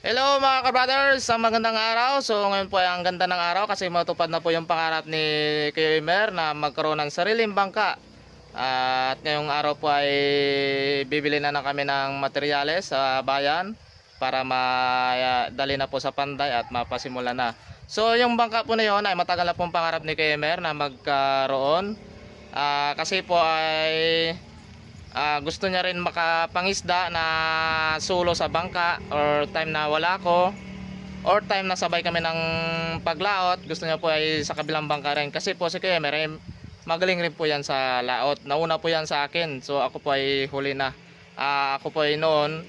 Hello mga ka-brothers, ang magandang araw. So ngayon po ay ang ganda ng araw kasi matupad na po yung pangarap ni Kuya Emer na magkaroon ng sariling bangka. At ngayong araw po ay bibili na kami ng materyales sa bayan para madali na po sa Panday at mapasimula na. So yung bangka po na yun ay matagal na pong pangarap ni Kuya Emer na magkaroon. Kasi po ay gusto niya rin makapangisda na solo sa bangka or time na wala ko or time na sabay kami ng paglaot. Gusto niya po ay sa kabilang bangka rin kasi po si Kuya Emer magaling rin po yan sa laot. Nauna po yan sa akin, so ako po ay huli na. Ako po ay noon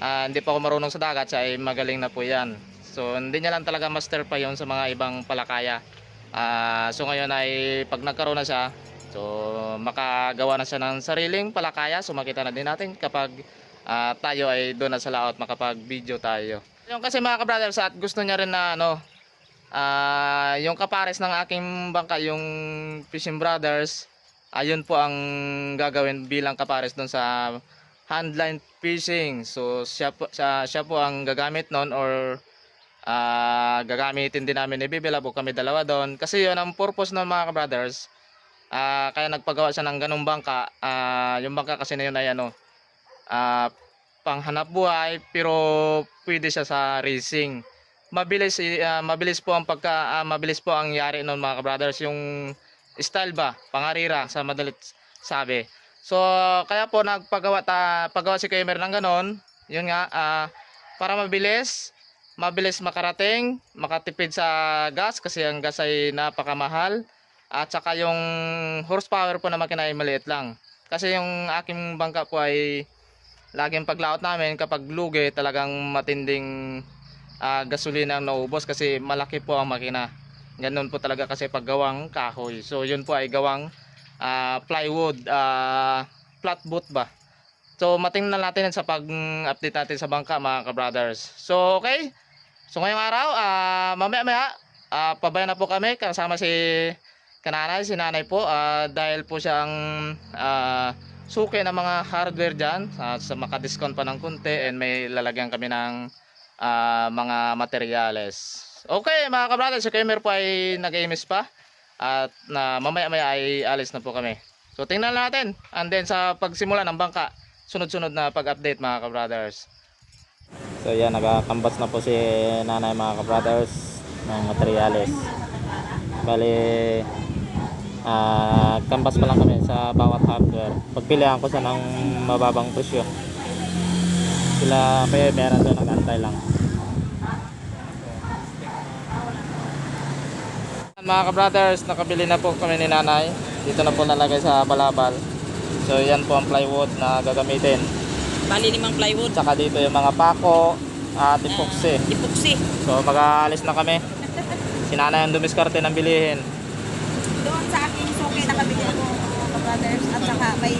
hindi pa ako marunong sa dagat, siya ay magaling na po yan. So hindi niya lang talaga master pa yon sa mga ibang palakaya. So ngayon ay pag nagkaroon na siya, so makagawa na siya ng sariling palakaya. So makita na din natin kapag tayo ay doon na sa laot makapag video tayo. Yung kasi mga ka-brothers, at gusto niya rin na yung kapares ng aking bangka, yung Fishing Brothers, ayun po ang gagawin bilang kapares doon sa handline fishing. So siya po ang gagamit noon or gagamitin din namin ni Bibilab o kami dalawa doon. Kasi yun ang purpose ng mga ka-brothers. Kaya nagpagawa siya ng ganung bangka. Yung bangka kasi na yun ay panghanap buhay pero pwede siya sa racing. Mabilis po ang mabilis po ang yari noon mga ka-brothers, yung style ba, pangarira sa madalit sabi. So kaya po paggawa si Kamer ng ganon. Yun nga, para mabilis makarating, makatipid sa gas kasi ang gas ay napakamahal. At saka yung horsepower po na makina ay maliit lang. Kasi yung aking bangka po ay laging paglaot namin kapag lugi talagang matinding gasolina ang naubos kasi malaki po ang makina. Ganun po talaga kasi paggawang kahoy. So yun po ay gawang plywood, flatboat ba. So matingnan natin sa pag-update natin sa bangka mga ka-brothers. So okay. So ngayong araw, mamaya pabayan na po kami kasama si si nanay po, dahil po siyang suki ng mga hardware dyan, sa maka-discount pa ng kunti and may lalagyan kami ng mga materyales. Okay mga ka-brothers, si Kamer po ay nag-imis pa at mamaya ay alis na po kami. So tingnan natin and then sa pagsimula ng bangka, sunod-sunod na pag-update mga ka-brothers. So yan, nagkakambas na po si nanay mga ka-brothers ng materyales. Bali kambas pa lang kami sa bawat hardware. Pagpilihan ko siya ng mababang presyo. Sila kaya meron doon, nag-antay lang. Mga ka-brothers, nakabili na po kami ni nanay. Dito na po nalagay sa balabal. So yan po ang plywood na gagamitin. Bali 5 plywood. Tsaka dito yung mga pako at epoxy. Epoxy. So mag-aalis na kami. Si nanay ang dumiskarte ng bilihin. Doon sa aking suki nakabili ako mga brothers. At saka may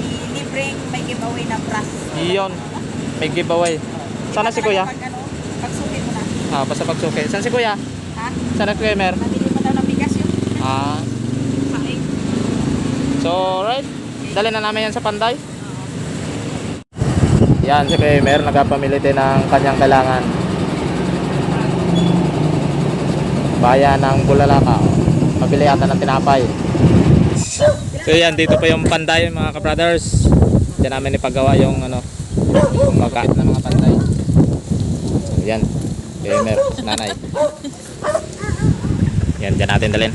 may giveaway na brass. Iyon, may giveaway. Sana si kuya? Pagsuki mo na. Basta pagsuki. Saan si kuya? Ha? Saan si Kuya Emer? Nabili mo daw ng bigas yun. Saing. So right, dali na namin yan sa Panday. Yan si Kuya Emer, nagpamili din ng kanyang kailangan. Bayan ng Bulalakaw. Pabili ata ng tinapay. So yan, dito pa yung Panday mga ka-brothers. Diyan namin ipagawa yung yung magkait na mga Panday. So yan, Kuya Emer, nanay. Yan, dyan natin dalhin.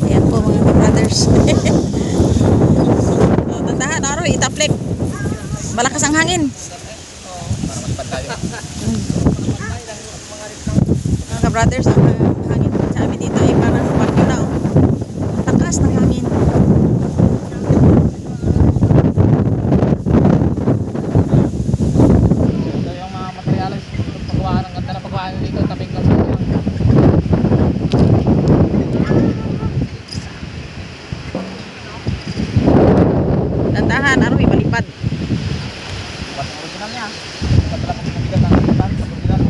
Ayan po mga brothers. Tandahan, Aroy, itaplik. Malakas ang hangin. Mga brothers, ang hangin sa amin dito ay parang bagyo na. Ang takas ng hangin. Ito yung mga materyales paggawa ng ganda na paggawa dito, tabing lang sa Tandahan, Aroy, malipad. original niya. Dapat lang mabigat ang original.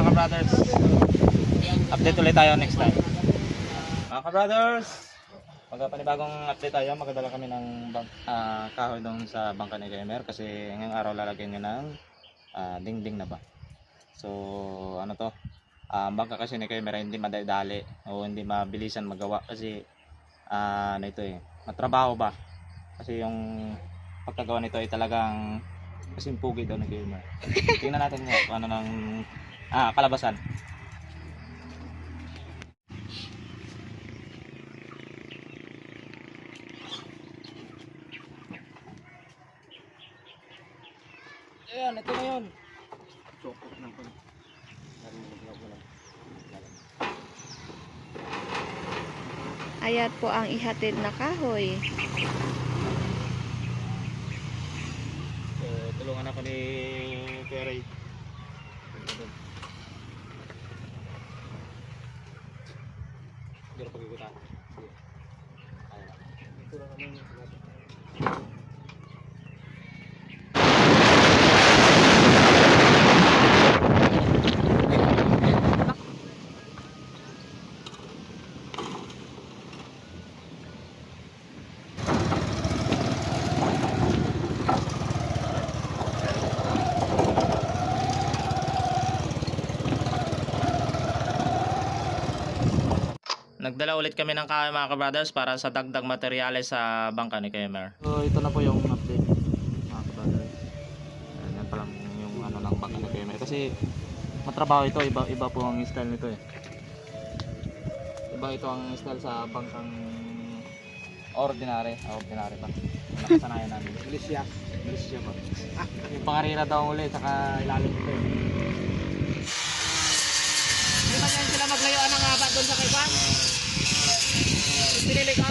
mga ka-brothers. Update ulit tayo next time. Mga ka-brothers, magpanibagong update tayo. Magdadala kami ng kahoy doon sa bangka ni Gamer kasi ngayong araw lalagyan nyo ng dingding na ba. So ano to, bangka kasi ni Gamer hindi madali o hindi mabilisan magawa kasi ano ito matrabaho ba. Kasi yung pagkagawa nito ay talagang kasing pugi daw ni Gamer. Tingnan natin nga kung ano ng kalabasan. Ayan, ito na yun. Sokot ng pag. Ayan po ang ihatid na kahoy. So, tulungan ako ni Kuya Ray. Hindi na pag-ikutan. Ito na kami. Nagdala ulit kami ng kahoy mga ka-brothers para sa dagdag materyales sa bangka ni Kemer. So ito na po yung update mga ka-brothers. Yan pa lang yung ano ng bangka ni Kemer kasi matrabaho ito, iba po ang style nito Iba ito ang style sa bangkang ordinary pa. Nakasanayan namin. Bilis siya ba? Yung pangarira daw uli saka ilalim ito Hindi ba yan sila maglayuan ng haba doon sa kaiban? Pinili ko?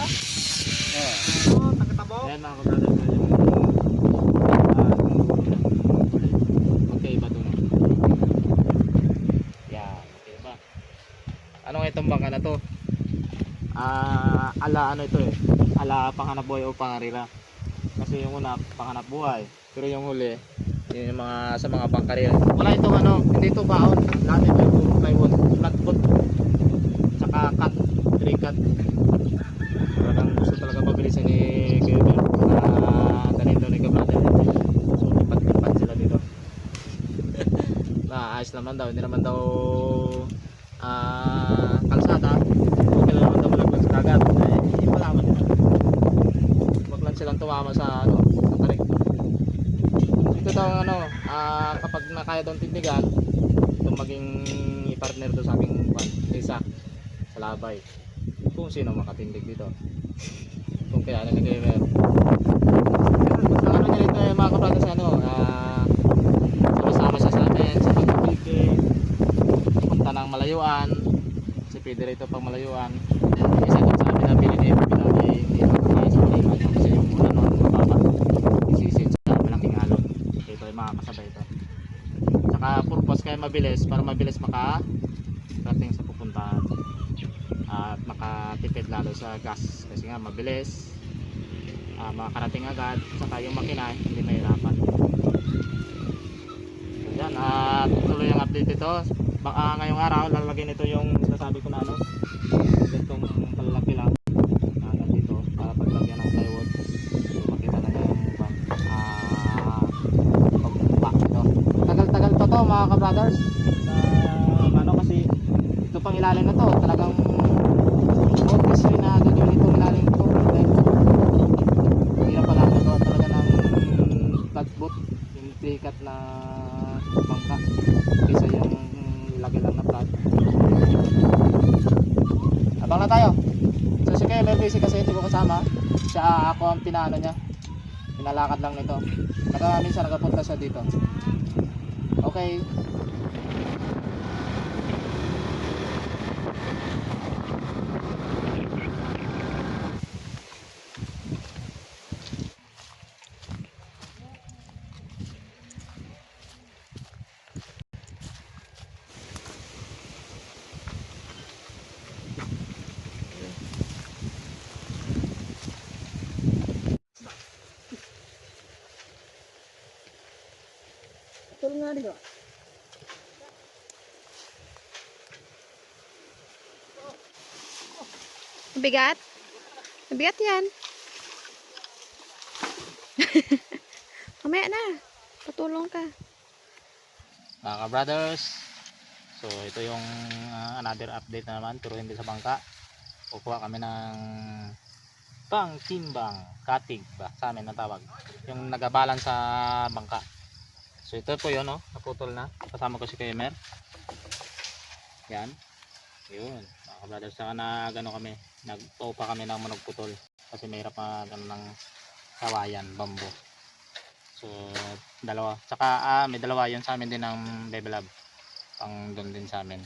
Oo, nakatabo. Ayan mga ka-brothers, okay ba doon? Yeah, okay ba? Anong itong bangka na to? Ala ano ito ala panghanap buhay o pangarira. Kasi yung una panghanap buhay, pero yung huli yun yung mga sa mga pangkarira. Wala itong ano, hindi ito baon. Lahat ito yung puro plywood, flat foot, tsaka cut, 3 cut. Talagang gusto talaga mabilisan ni Gamer dalhin daw ni Gabrother. So lipat-lipat sila dito. Ayos naman daw, hindi naman daw kalsada. Okay lang naman daw malaglag sa dagat. Hindi malaman nila. Wag lang silang tumama sa ano, sa tarik. Ito daw ano, kapag nakaya daw tindigan, itong maging partner to sa aking isa sa labay. Kung sino makatindig dito. Kung kaya na ni Gamer. Ang ano niya dito mga kabrata sa ano, sama-sama siya sa amin sa pag-ibig, punta ng malayuan, si Pwede rito pang malayuan. Isa doon sa amin na binili, hindi makakaya sa malayuan kasi yung ano, mababa. Isisid sa malaking alon. Ito ay makakasabay ito. Saka purpose kaya mabilis, para mabilis makarating sa pupuntahan. At makatipid lalo sa gas kasi nga mabilis makarating agad, saka yung makina hindi mahirapan. So yan, tuloy ang update ito. Baka ngayong araw lalagyan ito yung sinasabi ko na ano, itong palalaki lang dito para paglagyan ng plywood makita na yung pagbuka ito. Tagal-tagal to mga ka-brothers ano kasi ito pang ilalim na to talagang focus rin na gagawin itong ilalim ko. Hindi na pala nagawa talaga ng flatboat, yung trikat na bangka kaysa yung ilagay lang na flat. Abang na tayo. So si Kuya busy kasi hindi ko kasama. Siya ako ang pinaano niya, pinalakad lang nito. Minsan nagapunta siya dito. Okay. Tulong nga dito. Bigat? Bigat yan. Mamaya na. Patulong ka. Mga brothers, so ito yung another update na naman, pero hindi sa bangka. Kukuha kami ng pang-timbang, katig ba sa amin ang tawag, yung nagabalan sa bangka. So ito po yun, oh, naputol na, kasama ko si Kemer. Yan, yun mga brothers, saka na gano kami, nagpaupa kami ng managputol kasi mahirap na gano ng kawayan, bambo. So dalawa, saka may dalawa yun sa amin din ng Bebe Lab, pang doon din sa amin.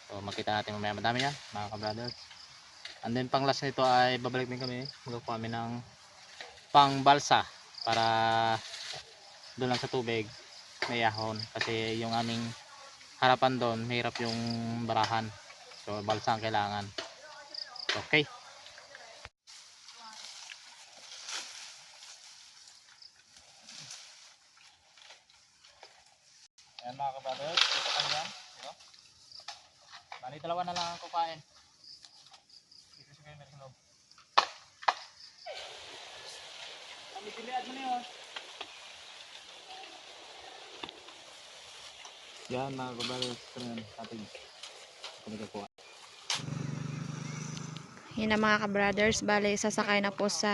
So makita natin mamaya, madami yan mga ka-brothers. And then pang last nito ay babalik din kami, magkukuha kami ng pang balsa para doon lang sa tubig may ahon, kasi yung aming harapan doon mahirap yung barahan, so balsa ang kailangan. Okay, ayan mga ka-brothers, ito kanya, bali dalawa na lang ang kukain. Dito sa kayo meron loob. Kami pilihan mo na yun. Yan mga ka-brothers, ating pinagkakuha. Yun na mga ka-brothers. Bale, sasakay na po sa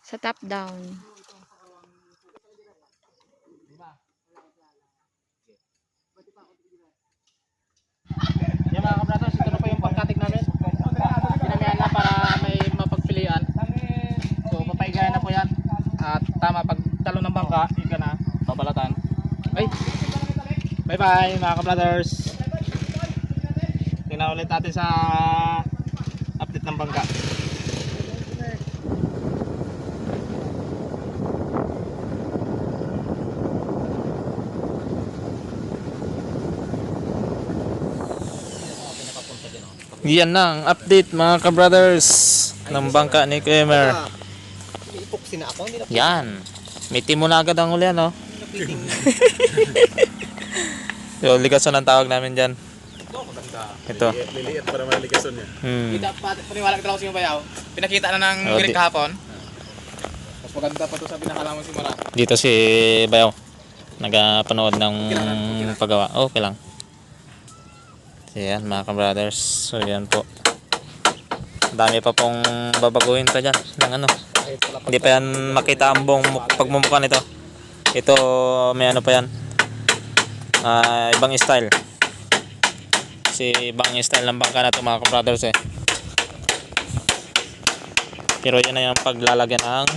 sa top down. Yan mga ka-brothers, ito na po yung pangkatig namin. Pinamihan na para may mapagpilian. So papaigayan na po yan. At tama, pag talo ng bangka, ika na, babalatan. Ay! Bye bye mga ka-brothers. Tingnan ulit natin sa update ng bangka. Yan na ang update mga ka-brothers ng bangka ni Kemer. Yan. May timo na agad ang uli, no? Yung ligason ang tawag namin dyan. Ito. Liliit para maligason niya. Paniwala ka talaga sa bayaw. Pinakita na ng Greek kahapon. Mas maganda pa to sa pinakalaman si Mara. Dito si Bayaw. Nagapanood ng paggawa. Okay lang. So yan mga ka-brothers. So yan po. Dami pa pong babaguhin pa dyan ng ano. Hindi pa yan makita ang buong pagmumukha nito. Ito may ano pa yan. Ibang style. Kasi ibang style ng bangka na ito mga ka-brothers eh. Pero yan na yung paglalagyan ng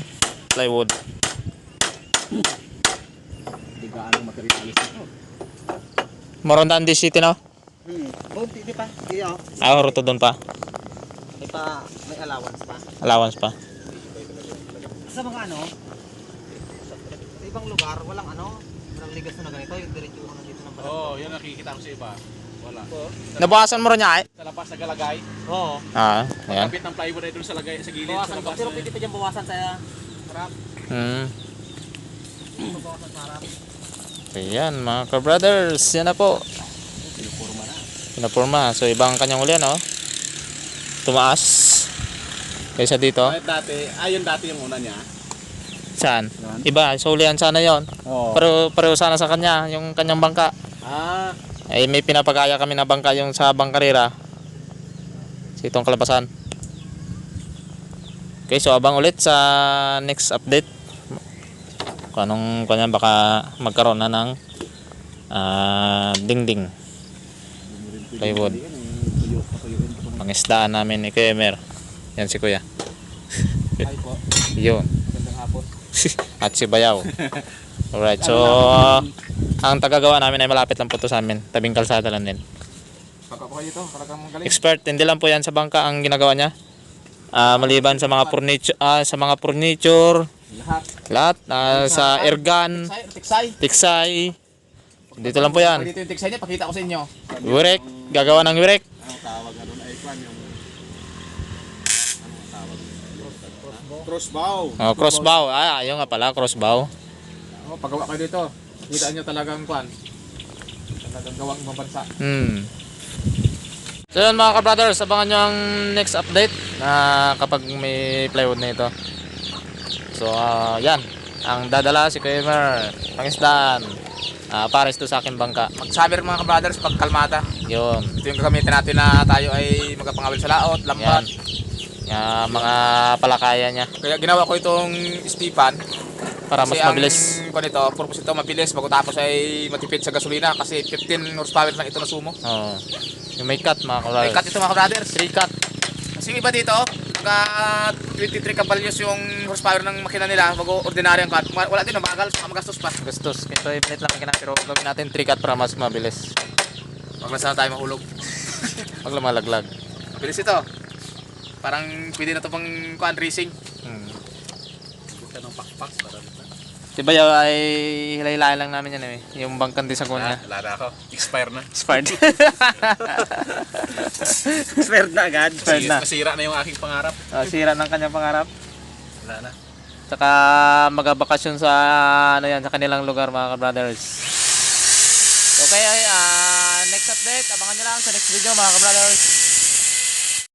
plywood. Hindi gaano materialis ito. Morondaan di city no? Hindi pa. Hindi ako. Ruto doon pa. May pa, may allowance pa. Allowance pa. Sa mga ano, sa ibang lugar, walang ano, walang ligas na ganito, yung diretso ko na dito ng barangay. Oo, yun nakikita ko sa iba. Wala. Nabawasan mo rin niya eh? Sa labas na galagay. Oo. Ayan. Kapit ng plywood ay doon sa lagay sa gilid sa Bawasan ko, labas. pero pwede pa dyan bawasan sa harap. Bawasan sa harap. Ayan mga ka-brothers. Yan na po. Pinupurma na. Pinapurma. So ibang kanyang uli no? Tumaas. Kaysa dito. Kahit dati, ayun dati yung una niya. Saan? Iba. So ulihan sana yon. Oo. Pero pareho sana sa kanya. Yung kanyang bangka. Ah, Ay may pinapagaya kami na bangka yung sa bangkarira. Sa itong kalabasan. Okay, so abang ulit sa next update. Kung anong kanya baka magkaroon na ng dingding. Plywood. Pangisdaan namin ni Kemer. Yan si Kuya. ay po. Yun. Gandang hapon. At si Bayaw. Alright, so ang tagagawa namin ay malapit lang po to sa amin. Tabing kalsada lang din. Pagka po kayo ito, talagang galing. Expert, hindi lang po yan sa bangka ang ginagawa niya. Maliban sa mga furniture, Lahat. lahat, sa ergan, Tiksay. tiksay. Dito lang po yan. Dito yung tiksay niya, pakita ko sa inyo. Wirek, gagawa ng wirek. Anong tawag na doon? Ay, kwan yung... Anong tawag? Crossbow. Oh, crossbow. Ayun nga pala, crossbow. Oh, paggawa kayo dito. Kita nyo talagang kwan. Talagang gawang ibang bansa. So yun mga ka-brothers, abangan nyo ang next update na kapag may plywood na ito. So yan, ang dadala si Kuya Emer, pangisdaan, pares to sa aking bangka. Mag-summer mga ka-brothers, pag kalmata. Yun, Ito yung gagamitin natin na tayo ay magpangawil sa laot, yan. lambat. Mga palakaya niya Kaya ginawa ko itong Stipan. para mas mabilis. Kung ito, purpose ito mabilis, bago tapos ay matipid sa gasolina kasi 15 horsepower lang ito na sumo. Oo. Yung may cut mga May ka-brothers. cut ito mga ka-brothers. 3 cut. Kasi yung iba dito, naka 23 kabalyos yung horsepower ng makina nila, bago ordinary ang cut. Wala din, mabagal, saka magastos pa. Gastos. Ito ay minute lang ang kinapiro. Gawin natin 3 cut para mas mabilis. Huwag na sana tayo mahulog. Pag lumalaglag. Bilis ito. Parang pwede na ito pang racing. Ito ng pakpak. Diba yun ay hilay-hilayan lang namin yan eh. Yung bangkan din sa kuna. Wala na ako. Expired na. Expired. Expired na agad. Expired na. Masira na yung aking pangarap. Sira ng kanyang pangarap. Wala na. Tsaka magabakasyon sa ano yan, sa kanilang lugar mga ka-brothers. Okay, next update, abangan nyo lang sa next video mga ka-brothers.